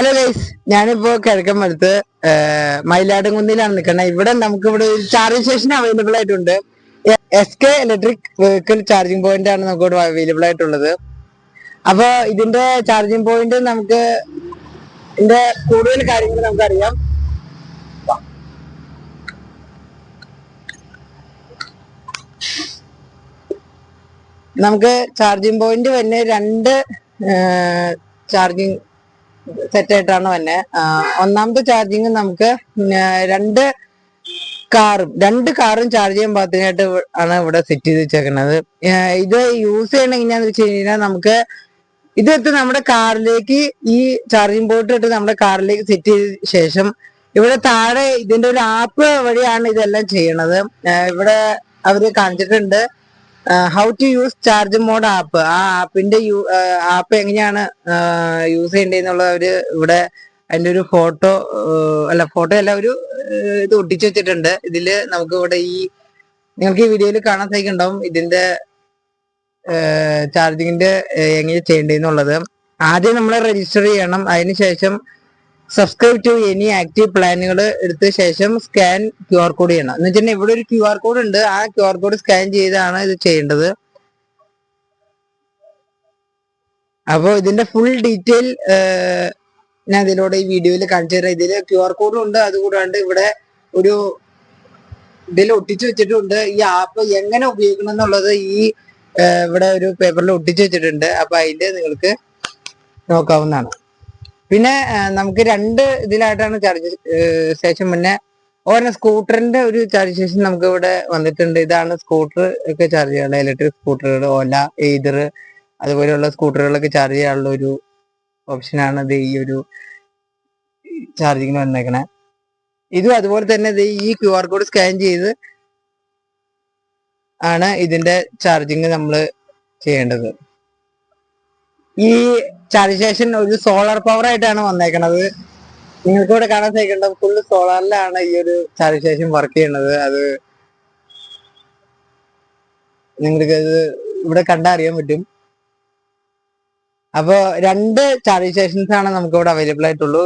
Hello guys, ഞാനിപ്പോ കിഴക്കമ്പലത്ത് മയിലാടുംകുന്നിലാണ് നിൽക്കുന്നത്. ഇവിടെ നമുക്ക് ഇവിടെ ഒരു ചാർജിങ് സ്റ്റേഷൻ അവൈലബിൾ ആയിട്ടുണ്ട്. SK electric vehicle charging point ആണ് നമുക്ക് ഇവിടെ അവൈലബിൾ ആയിട്ടുള്ളത്. അപ്പൊ ഇതിന്റെ ചാർജിങ് പോയിന്റ് നമുക്ക് ഇതിന്റെ കൂടുതൽ കാര്യങ്ങൾ നമുക്കറിയാം. നമുക്ക് ചാർജിങ് പോയിന്റ് തന്നെ രണ്ട് ചാർജിങ് സെറ്റ് ആയിട്ടാണ് തന്നെ. ഒന്നാമത്തെ ചാർജിങ് നമുക്ക് രണ്ട് കാറും ചാർജ് ചെയ്യാൻ പാകത്തിനായിട്ട് ആണ് ഇവിടെ സെറ്റ് ചെയ്ത് വെച്ചേക്കുന്നത്. ഇത് യൂസ് ചെയ്യണ എങ്ങനെയാന്ന് വെച്ച് കഴിഞ്ഞാൽ നമുക്ക് ഇതെടുത്ത് നമ്മുടെ കാറിലേക്ക് ഈ ചാർജിങ് പോർട്ട് ഇട്ട് നമ്മുടെ കാറിലേക്ക് സെറ്റ് ചെയ്ത ശേഷം ഇവിടെ താഴെ ഇതിന്റെ ഒരു ആപ്പ് വഴിയാണ് ഇതെല്ലാം ചെയ്യണത്. ഇവിടെ അവര് കാണിച്ചിട്ടുണ്ട് how to use charge mode app. ആ ആപ്പിന്റെ ആപ്പ് എങ്ങനെയാണ് യൂസ് ചെയ്യേണ്ടതെന്നുള്ളത് അവര് ഇവിടെ അതിന്റെ ഒരു ഫോട്ടോ അല്ല ഒരു ഇത് ഒട്ടിച്ചു വെച്ചിട്ടുണ്ട്. ഇതില് നമുക്ക് ഇവിടെ നിങ്ങൾക്ക് ഈ വീഡിയോയിൽ കാണാൻ സാധിക്കുന്നുണ്ടാവും ഇതിന്റെ ചാർജിങ്ങിന്റെ എങ്ങനെ ചെയ്യേണ്ടതെന്നുള്ളത്. ആദ്യം നമ്മൾ രജിസ്റ്റർ ചെയ്യണം. അതിനുശേഷം സബ്സ്ക്രൈബ് ടു എനി ആക്റ്റീവ് പ്ലാനുകൾ എടുത്ത ശേഷം സ്കാൻ QR കോഡ് ചെയ്യണം. എന്ന് വെച്ചിട്ടുണ്ടെങ്കിൽ ഇവിടെ ഒരു QR കോഡ് ഉണ്ട്. ആ QR കോഡ് സ്കാൻ ചെയ്താണ് ഇത് ചെയ്യേണ്ടത്. അപ്പോൾ ഇതിന്റെ ഫുൾ ഡീറ്റെയിൽ ഞാൻ ഇതിലൂടെ ഈ വീഡിയോയിൽ കാണിച്ചു തരാം. ഇതിൽ QR കോഡും ഉണ്ട്. അതുകൂടാണ്ട് ഇവിടെ ഒരു ഇതിൽ ഒട്ടിച്ചു വെച്ചിട്ടുണ്ട്. ഈ ആപ്പ് എങ്ങനെ ഉപയോഗിക്കണം എന്നുള്ളത് ഇവിടെ ഒരു പേപ്പറിൽ ഒട്ടിച്ചു വെച്ചിട്ടുണ്ട്. അപ്പൊ അതിന്റെ നിങ്ങൾക്ക് നോക്കാവുന്നതാണ്. പിന്നെ നമുക്ക് രണ്ട് ഇതിലായിട്ടാണ് ചാർജ് സ്റ്റേഷൻ. പിന്നെ ഓരോ സ്കൂട്ടറിന്റെ ഒരു ചാർജ് സ്റ്റേഷൻ നമുക്ക് ഇവിടെ വന്നിട്ടുണ്ട്. ഇതാണ് സ്കൂട്ടർ ഒക്കെ ചാർജ് ചെയ്യാനുള്ള ഇലക്ട്രിക് സ്കൂട്ടറുകൾ, ഓല, എയ്തർ അതുപോലെയുള്ള സ്കൂട്ടറുകളൊക്കെ ചാർജ് ചെയ്യാനുള്ള ഒരു ഓപ്ഷനാണ് ഇത് ഈ ഒരു ചാർജിങ്ങിന് വന്നേക്കണേ. ഇതും അതുപോലെ തന്നെ ഈ QR കോഡ് സ്കാൻ ചെയ്ത് ആണ് ഇതിന്റെ ചാർജിങ് നമ്മൾ ചെയ്യേണ്ടത്. ഈ ചാർജ് സ്റ്റേഷൻ ഒരു സോളാർ പവർ ആയിട്ടാണ് വന്നേക്കണത്. നിങ്ങൾക്ക് ഇവിടെ കാണാൻ സാധിക്കേണ്ടത് ഫുള്ള് സോളാറിലാണ് ഈ ഒരു ചാർജ് സ്റ്റേഷൻ വർക്ക് ചെയ്യണത്. അത് നിങ്ങൾക്ക് ഇവിടെ കണ്ടറിയാൻ പറ്റും. അപ്പൊ രണ്ട് ചാർജ് സ്റ്റേഷൻസ് ആണ് നമുക്ക് ഇവിടെ അവൈലബിൾ ആയിട്ടുള്ളൂ.